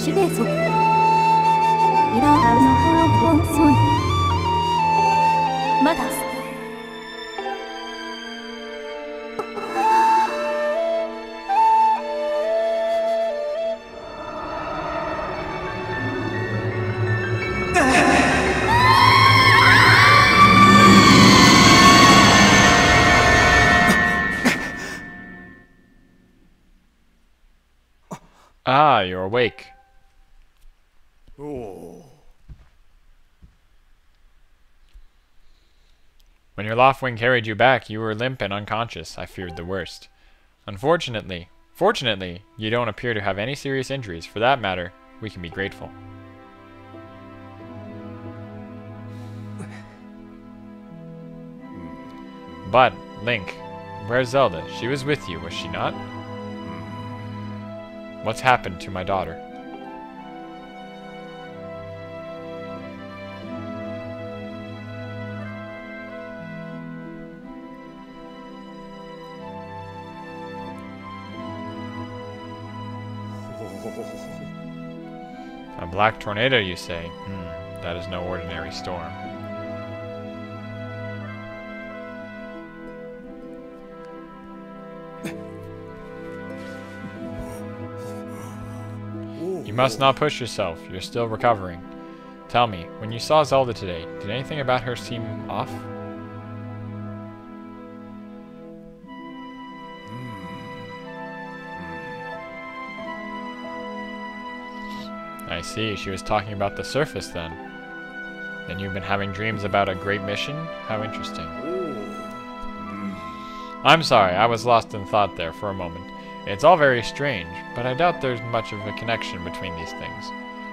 手でそ。イラーのハートソニー。まだ。Ah, you're awake. Oh. When your Loftwing carried you back, you were limp and unconscious. I feared the worst. Fortunately, you don't appear to have any serious injuries. For that matter, we can be grateful. But, Link, where's Zelda? She was with you, was she not? What's happened to my daughter? A black tornado, you say? That is no ordinary storm. You must not push yourself. You're still recovering. Tell me, when you saw Zelda today, did anything about her seem off? I see. She was talking about the surface then. Then you've been having dreams about a great mission? How interesting. I'm sorry, I was lost in thought there for a moment. It's all very strange, but I doubt there's much of a connection between these things.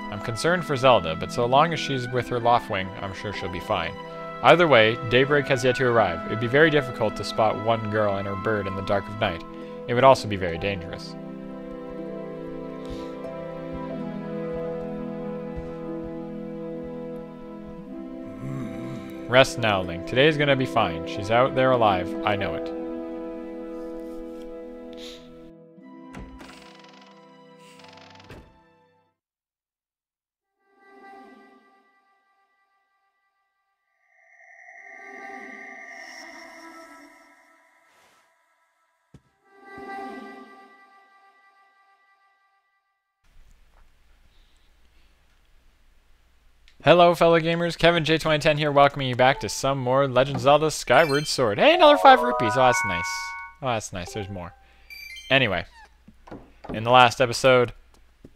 I'm concerned for Zelda, but so long as she's with her Loftwing, I'm sure she'll be fine. Either way, daybreak has yet to arrive. It would be very difficult to spot one girl and her bird in the dark of night. It would also be very dangerous. Rest now, Link. Today's gonna be fine. She's out there alive. I know it. Hello fellow gamers, Kevin J2010 here, welcoming you back to some more Legend of Zelda Skyward Sword. Hey, another 5 rupees! Oh, that's nice. Oh, that's nice, there's more. Anyway, in the last episode,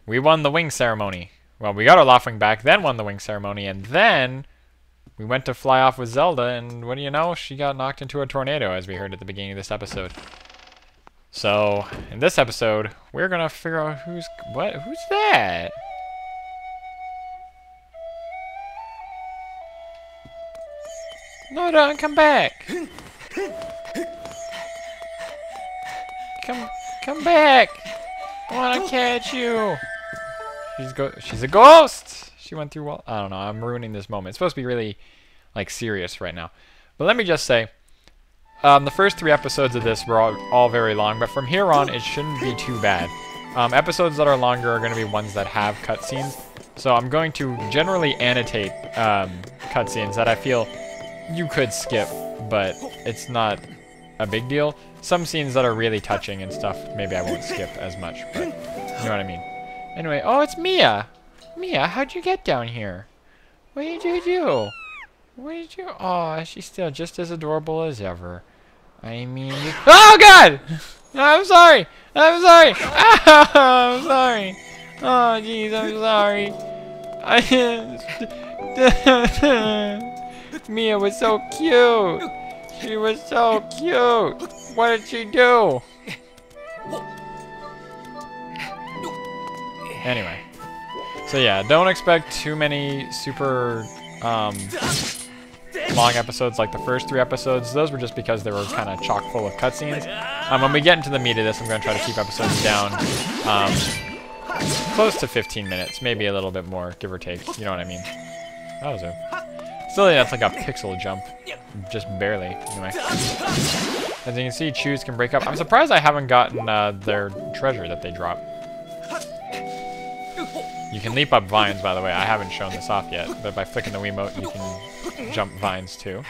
we won the wing ceremony. Well, we got our Loftwing back, then won the wing ceremony, and then we went to fly off with Zelda, and what do you know, she got knocked into a tornado, as we heard at the beginning of this episode. So, in this episode, we're gonna figure out who's that? No, don't come back. Come back. I wanna catch you. She's a ghost. She went through all. I don't know. I'm ruining this moment. It's supposed to be really, like, serious right now. But let me just say, the first 3 episodes of this were all very long, but from here on, it shouldn't be too bad. Episodes that are longer are going to be ones that have cutscenes. So I'm going to generally annotate cutscenes that I feel you could skip, but it's not a big deal. Some scenes that are really touching and stuff, maybe I won't skip as much, but you know what I mean. Anyway, oh, it's Mia! Mia, how'd you get down here? What did you do? What did you... Oh, she's still just as adorable as ever. I mean... Oh, God! I'm sorry! I'm sorry! Oh, I'm sorry! Oh, jeez, I'm sorry. Mia was so cute! She was so cute! What did she do? Anyway. So yeah, don't expect too many super long episodes like the first 3 episodes. Those were just because they were kind of chock full of cutscenes. When we get into the meat of this, I'm going to try to keep episodes down close to 15 minutes, maybe a little bit more, give or take. You know what I mean? That was still, that's like a pixel jump, just barely. Anyway, as you can see, chews can break up. I'm surprised I haven't gotten their treasure that they drop. You can leap up vines, by the way. I haven't shown this off yet, but by flicking the Wiimote, you can jump vines too.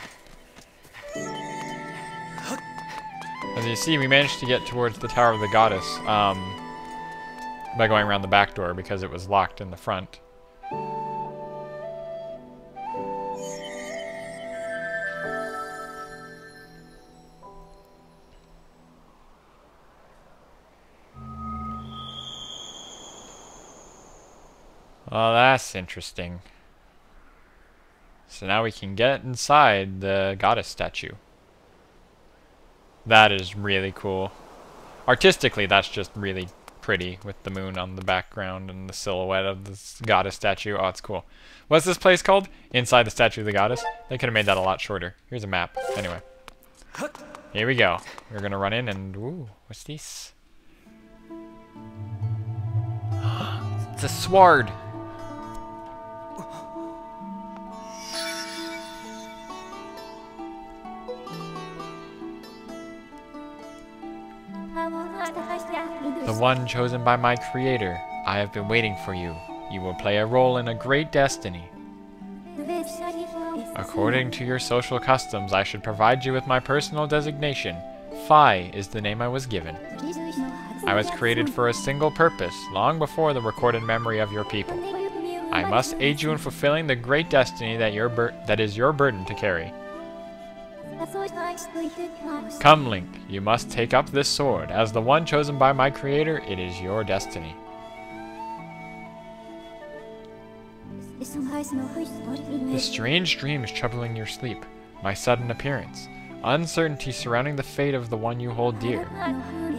As you see, we managed to get towards the Tower of the Goddess by going around the back door because it was locked in the front. Well, that's interesting. So now we can get inside the goddess statue. That is really cool. Artistically, that's just really pretty with the moon on the background and the silhouette of this goddess statue. Oh, it's cool. What's this place called? Inside the statue of the goddess? They could have made that a lot shorter. Here's a map. Anyway. Here we go. We're gonna run in and... Ooh, what's this? It's a sword! The one chosen by my creator. I have been waiting for you. You will play a role in a great destiny. According to your social customs, I should provide you with my personal designation. Phi is the name I was given. I was created for a single purpose, long before the recorded memory of your people. I must aid you in fulfilling the great destiny that is your burden to carry. Come, Link, you must take up this sword. As the one chosen by my creator, it is your destiny. The strange dreams troubling your sleep, my sudden appearance, uncertainty surrounding the fate of the one you hold dear.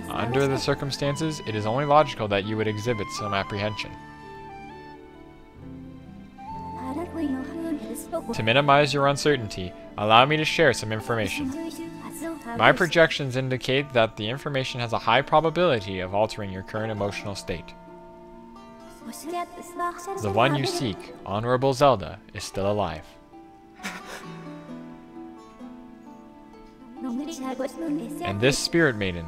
Under the circumstances, it is only logical that you would exhibit some apprehension. To minimize your uncertainty, allow me to share some information. My projections indicate that the information has a high probability of altering your current emotional state. The one you seek, Honorable Zelda, is still alive. And this Spirit Maiden,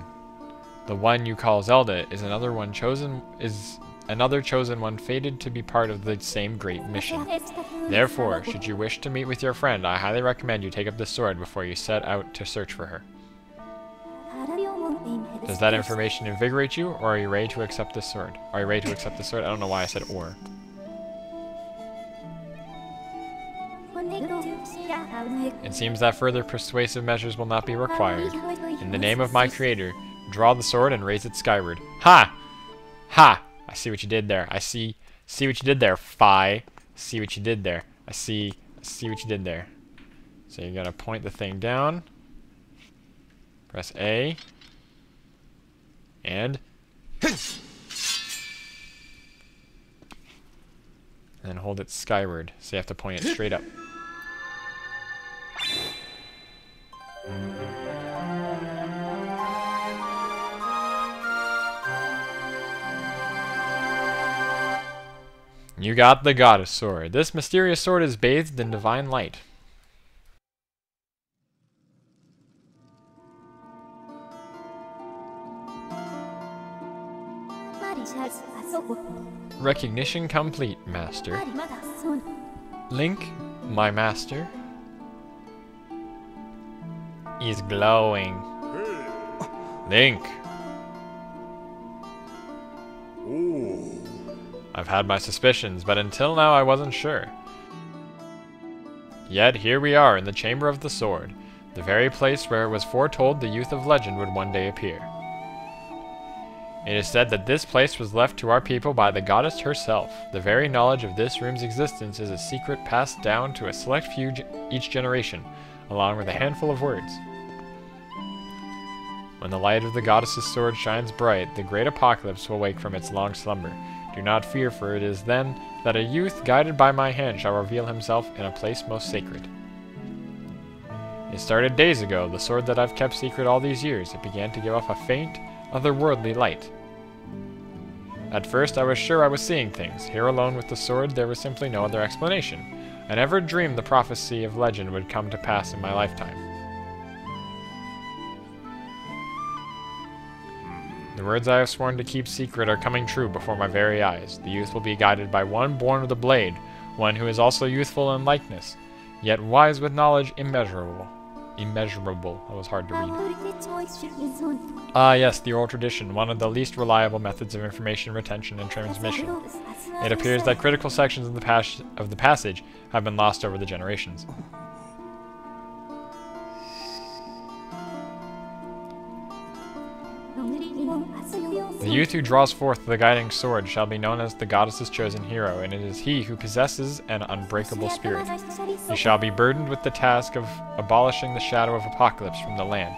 the one you call Zelda, is another chosen one fated to be part of the same great mission. Therefore, should you wish to meet with your friend, I highly recommend you take up this sword before you set out to search for her. Does that information invigorate you, or are you ready to accept this sword? Are you ready to accept this sword? I don't know why I said or. It seems that further persuasive measures will not be required. In the name of my creator, draw the sword and raise it skyward. Ha! Ha! I see what you did there. I see what you did there, Phi. See what you did there. I see what you did there. So you're gonna point the thing down. Press A. And then hold it skyward. So you have to point it straight up. You got the goddess sword. This mysterious sword is bathed in divine light. Recognition complete, Master. Link, my master, is glowing. Link. I've had my suspicions, but until now I wasn't sure. Yet here we are in the Chamber of the Sword, the very place where it was foretold the youth of legend would one day appear. It is said that this place was left to our people by the goddess herself. The very knowledge of this room's existence is a secret passed down to a select few each generation, along with a handful of words. When the light of the goddess's sword shines bright, the great apocalypse will wake from its long slumber. Do not fear, for it is then that a youth, guided by my hand, shall reveal himself in a place most sacred. It started days ago, the sword that I've kept secret all these years. It began to give off a faint, otherworldly light. At first I was sure I was seeing things. Here alone with the sword, there was simply no other explanation. I never dreamed the prophecy of legend would come to pass in my lifetime. The words I have sworn to keep secret are coming true before my very eyes. The youth will be guided by one born with a blade, one who is also youthful in likeness, yet wise with knowledge immeasurable. Immeasurable. That was hard to read. Ah, yes, the oral tradition, one of the least reliable methods of information retention and transmission. It appears that critical sections of the passage have been lost over the generations. The youth who draws forth the guiding sword shall be known as the goddess's chosen hero, and it is he who possesses an unbreakable spirit. He shall be burdened with the task of abolishing the shadow of apocalypse from the land.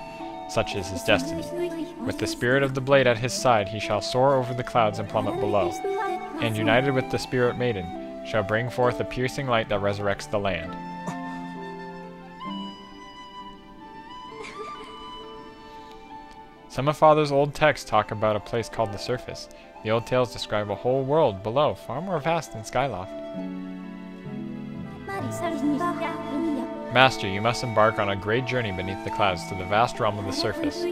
Such is his destiny. With the spirit of the blade at his side, he shall soar over the clouds and plummet below, and united with the spirit maiden, shall bring forth a piercing light that resurrects the land. Some of Father's old texts talk about a place called the Surface. The old tales describe a whole world below, far more vast than Skyloft. Master, you must embark on a great journey beneath the clouds to the vast realm of the Surface.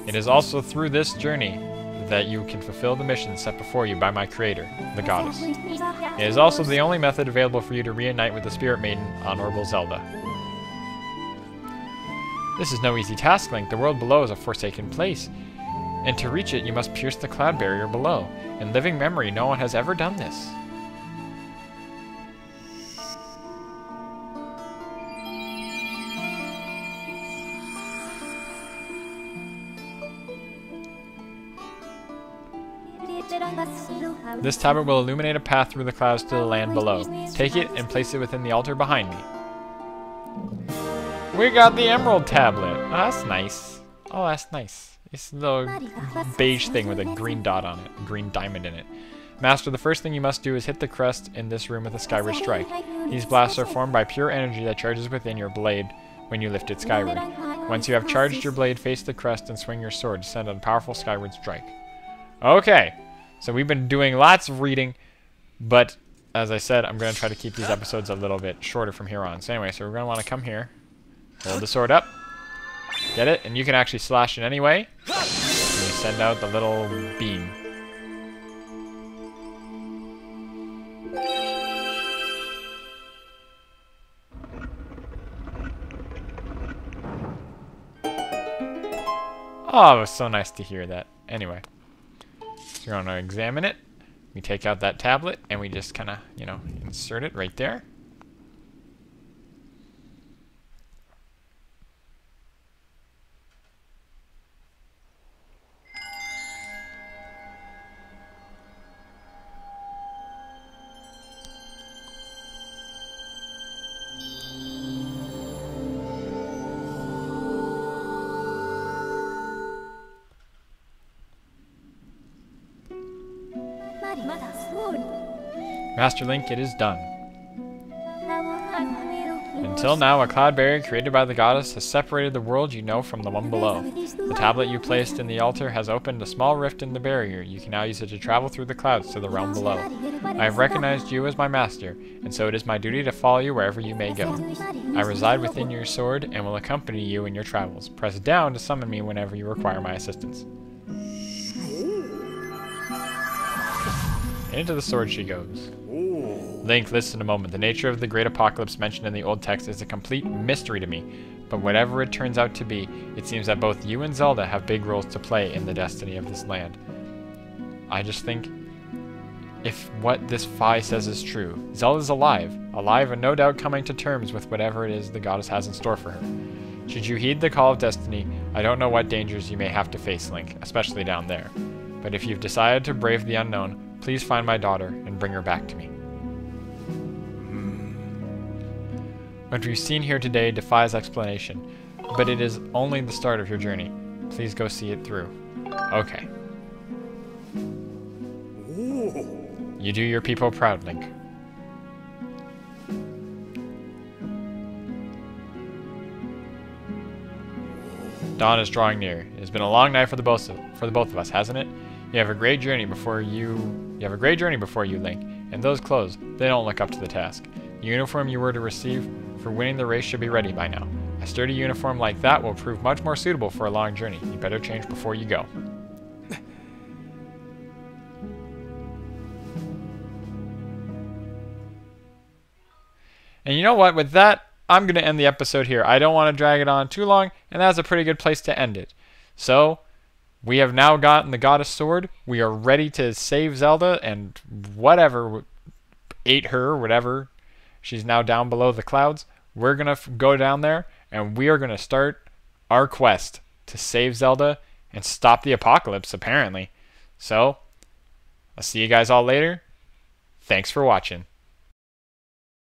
It is also through this journey that you can fulfill the mission set before you by my creator, the goddess. It is also the only method available for you to reunite with the Spirit Maiden, Honorable Zelda. This is no easy task, Link. The world below is a forsaken place, and to reach it you must pierce the cloud barrier below. In living memory, no one has ever done this. This tablet will illuminate a path through the clouds to the land below. Take it and place it within the altar behind me. We got the emerald tablet. Oh, that's nice. Oh, that's nice. It's a little beige thing with a green dot on it, a green diamond in it. Master, the first thing you must do is hit the crest in this room with a skyward strike. These blasts are formed by pure energy that charges within your blade when you lift it skyward. Once you have charged your blade, face the crest and swing your sword to send a powerful skyward strike. Okay, so we've been doing lots of reading, but as I said, I'm going to try to keep these episodes a little bit shorter from here on. So anyway, so we're going to want to come here. Hold the sword up. Get it? And you can actually slash it anyway. And you send out the little beam. Oh, it was so nice to hear that. Anyway. So we're going to examine it. We take out that tablet and we just kind of, you know, insert it right there. Master Link, it is done. Until now, a cloud barrier created by the goddess has separated the world you know from the one below. The tablet you placed in the altar has opened a small rift in the barrier. You can now use it to travel through the clouds to the realm below. I have recognized you as my master, and so it is my duty to follow you wherever you may go. I reside within your sword and will accompany you in your travels. Press down to summon me whenever you require my assistance. Into the sword she goes. Link, listen a moment. The nature of the great apocalypse mentioned in the old text is a complete mystery to me, but whatever it turns out to be, it seems that both you and Zelda have big roles to play in the destiny of this land. I just think, if what this Phi says is true, Zelda's alive and no doubt coming to terms with whatever it is the goddess has in store for her. Should you heed the call of destiny, I don't know what dangers you may have to face, Link, especially down there. But if you've decided to brave the unknown, please find my daughter and bring her back to me. What we've seen here today defies explanation, but it is only the start of your journey. Please go see it through. Okay. You do your people proud, Link. Dawn is drawing near. It has been a long night for the both of us, hasn't it? You have a great journey before you, Link, and those clothes, they don't look up to the task. The uniform you were to receive for winning the race should be ready by now. A sturdy uniform like that will prove much more suitable for a long journey. You better change before you go. And you know what? With that, I'm going to end the episode here. I don't want to drag it on too long, and that's a pretty good place to end it. So, we have now gotten the Goddess Sword. We are ready to save Zelda and whatever, ate her, whatever. She's now down below the clouds. We're going to go down there, and we are going to start our quest to save Zelda and stop the apocalypse, apparently. So, I'll see you guys all later. Thanks for watching.